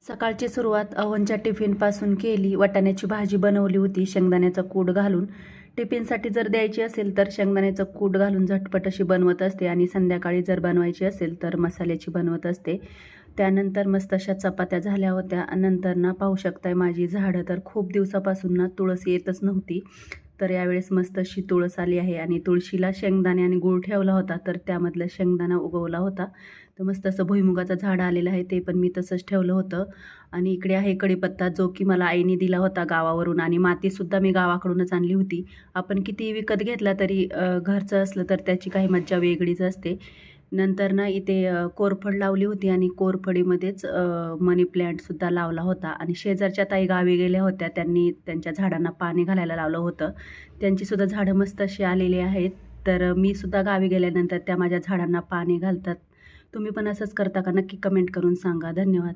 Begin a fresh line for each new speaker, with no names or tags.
सकाळची सुरुवात अहोंच्या टिफिनपासून केली. वाटाण्याची भाजी बनवली होती शेंगदाण्याचा कूट घालून. टिफिनसाठी जर द्यायची असेल तर शेंगदाण्याचं कूट घालून झटपट अशी बनवत असते आणि संध्याकाळी जर बनवायची असेल तर मसाल्याची बनवत असते. त्यानंतर मस्त अशा चपात्या झाल्या होत्या. नंतर ना पाहू शकताय माझी झाडं तर खूप दिवसापासून ना तुळस येतच नव्हती. तर यावेळेस मस्त अशी तुळस आली आहे आणि तुळशीला शेंगदाणे आणि गूळ ठेवला होता तर त्यामधला शेंगदाणा उगवला होता. तर मस्त असं भुईमुगाचं झाड आलेलं आहे ते पण मी तसंच ठेवलं होतं. आणि इकडे आहे कढीपत्ता जो की मला आईने दिला होता गावावरून आणि मातीसुद्धा मी गावाकडूनच आणली होती. आपण किती विकत घेतला तरी घरचं असलं तर त्याची काही मज्जा वेगळीच असते. नंतर ना इथे कोरफड लावली होती आणि कोरफडीमध्येच मनी प्लॅन्टसुद्धा लावला होता आणि शेजारच्या ताई गावी गेल्या होत्या. त्यांनी त्यांच्या झाडांना पाणी घालायला लावलं होतं. त्यांचीसुद्धा झाडं मस्त अशी आलेली आहेत. तर मी सुद्धा गावी गेल्यानंतर त्या माझ्या झाडांना पाणी घालतात. तुम्ही पण असंच करता का? नक्की कमेंट करून सांगा. धन्यवाद.